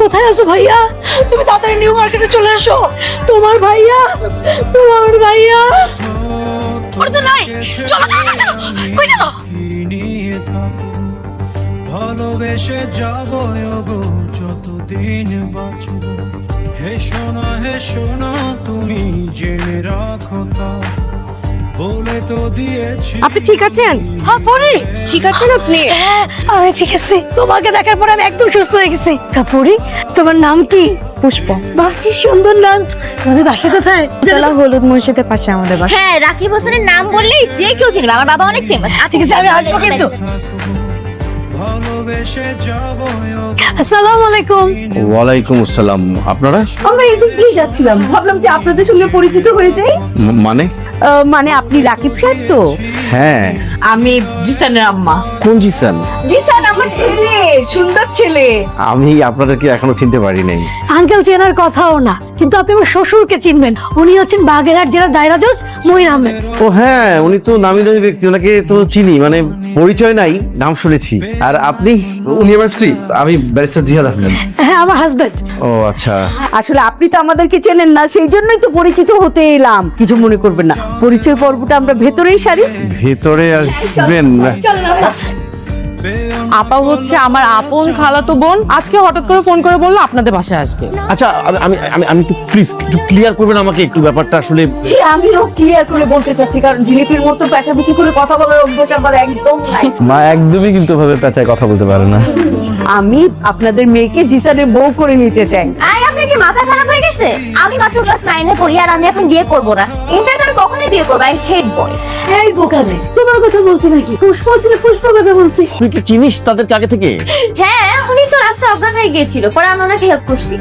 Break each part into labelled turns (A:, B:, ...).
A: কোথায় আছো ভাইয়া? তুমি তাড়াতাড়ি নিউ মার্কেটে চলে এসো। তোমার ভাইয়া ওর তো নাই। চলো চলো চলো, কই গেল? ভালোবেসে যাবো গো যতদিন বাঁচব। হে সোনা তুমি জেনে রাখো তা বলে তো দিয়েছি।
B: আপনি ঠিক আছেন?
A: হ্যাঁ পরি,
B: ঠিক আছেন আপনি?
A: হ্যাঁ আমি ঠিক আছি। তোমাকে দেখার পর আমি একদম সুস্থ হয়ে গেছি। কাপুরি, তোমার নাম কি?
B: পুষ্প।
A: বাহ কি সুন্দর নাম। তোমাদের বাসা কোথায়?
B: জেলা হলুদ মসজিদের পাশে আমাদের বাসা।
C: হ্যাঁ, রাকিব হোসেনের নাম বললেই যে কেউ চিনবে। আমার বাবা অনেক ফেমাস।
A: ঠিক আছে আমি আসবো কিন্তু। আসসালামু আলাইকুম।
D: ওয়ালাইকুম আসসালাম। আপনারা?
B: আমরা এদিক দিয়ে যাচ্ছিলাম, ভাবলাম যে আপনাদের সঙ্গে পরিচিত হয়ে যাই।
D: মানে?
B: মানে আপনি রাকিব সাহেব তো?
D: হ্যাঁ।
A: আমি জিসানের আম্মা।
D: কোন জিসান?
B: জিসান আমার ছেলে, সুন্দর ছেলে।
D: আমি আপনাদেরকে এখনো চিনতে পারি নাই।
A: আঙ্কেল চেনার কথাও না, কিন্তু আপনি আমার শ্বশুরকে চিনবেন। উনি হচ্ছেন বাগেরহাট জেলার দায়রা জজ মঈন আহমেদ।
D: ও হ্যাঁ, উনি তো নামি দামি ব্যক্তি, ওনাকে তো চিনি, মানে পরিচয় নাই, নাম শুনেছি। আর আপনি?
E: উনি আমার স্ত্রী, আমি ব্যারিস্টার জিহাদ আহমেদ।
A: হ্যাঁ আমার হাজবেন্ড।
D: ও আচ্ছা।
B: আসলে আপনি তো আমাদেরকে চেনেন না, সেই জন্যই তো পরিচিত হতে এলাম। কিছু মনে করবেন না, পরিচয় পর্বটা আমরা ভেতরেই সারি।
D: ভেতরে আসবেন?
F: আপা হচ্ছে আমার আপন খালাতো বোন। আজকে হঠাৎ করে ফোন করে বললো আপনাদের বাসায় আসবে।
D: আচ্ছা আমি আমি আমি একটু প্লিজ একটু ক্লিয়ার করবেন আমাকে একটু ব্যাপারটা আসলে।
B: জি, আমিও ক্লিয়ার করে বলতে চাচ্ছি, কারণ জিলিপির মতো পেঁচাপেচি করে কথা বলার অভ্যাস আমার একদম নাই।
E: মা একদমই কিন্তু ভাবে পেঁচায় কথা বলতে পারে না।
B: আমি আপনাদের মেয়েকে জিসানের বউ করে নিতে চাই।
C: আই আপনার কি মাথা খারাপ হয়ে গেছে? আমি মাত্র ক্লাস 9 এ পড়ি আর আমি এখন বিয়ে করব না। ইনফ্যাক্ট আমি কখনোই বিয়ে করব। আই হেট বয়স।
A: এই বোকামে, তোমার কথা বলছি নাকি? পুষ্প ছিল, পুষ্পর কথা বলছি।
D: তুই কি চিনিস তাদেরকে আগে থেকে?
C: হ্যাঁ, উনি তো রাস্তা অজ্ঞান হয়ে গিয়েছিল, পরে আমি ওনাকে হেল্প করছি।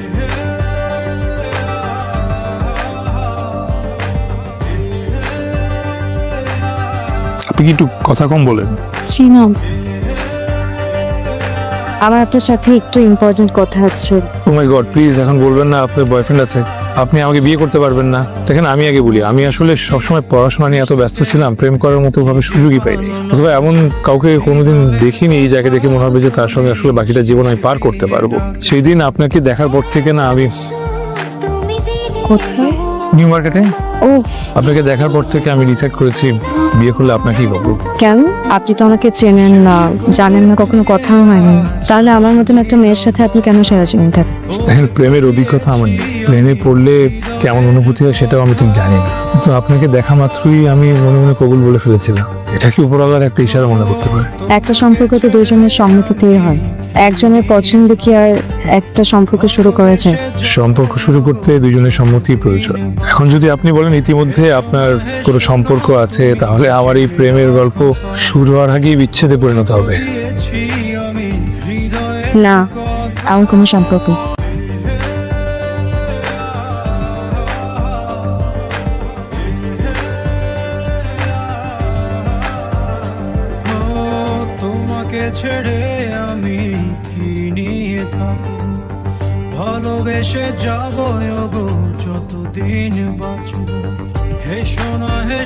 G: আপনি কি একটু কথা কম বলেন?
H: চিনাম, আমার আপনার সাথে একটু ইম্পর্টেন্ট কথা আছে।
G: ও মাই গড, প্লিজ এখন বলবেন না আপনার বয়ফ্রেন্ড আছে, আপনি আমাকে বিয়ে করতে পারবেন না। দেখেন আমি আগে বলি, আমি আসলে সবসময় পড়াশোনা নিয়ে এত ব্যস্ত ছিলাম, প্রেম করার মতো ভাবে সুযোগই পাইনি। অথবা এমন কাউকে কোনোদিন দেখিনি যাকে দেখে মনে হবে যে তার সঙ্গে আসলে বাকিটা জীবন আমি পার করতে পারবো। সেই দিন আপনাকে দেখার পর থেকে না আমি
H: কোথায়?
G: নিউ মার্কেটে
H: ও
G: আপনাকে দেখার পর থেকে আমি ডিসাইড করেছি বিয়ে করলে আপনাকেই করবো।
H: কেন? আপনি তো আমাকে চেনেন না, জানেন না, কখনো কথাও হয়নি। তাহলে আমার মতন একটা মেয়ের সাথে আপনি কেন সারাজীবন থাকেন?
G: দেখেন প্রেমের অভিজ্ঞতা আমার নেই, প্রেমে পড়লে কেমন অনুভূতি হয় সেটাও আমি ঠিক জানি না, কিন্তু আপনাকে দেখা মাত্রই আমি মনে মনে কবুল বলে ফেলেছিলাম। এটা কি উপরওয়ালার একটা ইশারা মনে করতে পারে?
H: একটা সম্পর্ক তো দুজনের সম্মতিতেই হয়। একজনের পছন্দ কি আর একটা সম্পর্ক শুরু করা যায়?
G: সম্পর্ক শুরু করতে দুজনের সম্মতি প্রয়োজন। এখন যদি আপনি বলেন ইতিমধ্যে আপনার কোনো সম্পর্ক আছে, তাহলে আমার এই প্রেমের গল্প শুরু হওয়ার আগেই বিচ্ছেদে পরিণত হবে।
H: না, আমার কোনো সম্পর্ক।
I: তোমাকে ছেড়ে আমি কি নিয়ে থাকবো, ভালোবেসে যাবো গো যতদিন বাঁচব। হে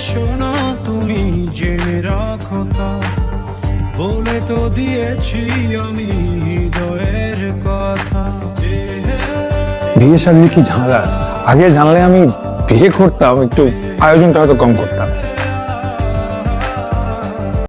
I: সোনা তুমি জেনে রাখো তা বলে তো দিয়েছি আমি হৃদয়ের কথা।
G: বিয়ে শাদী কি ঝামেলা? আগে জানলে আমি বিয়ে করতাম, একটু আয়োজনটা হয়তো কম করতাম।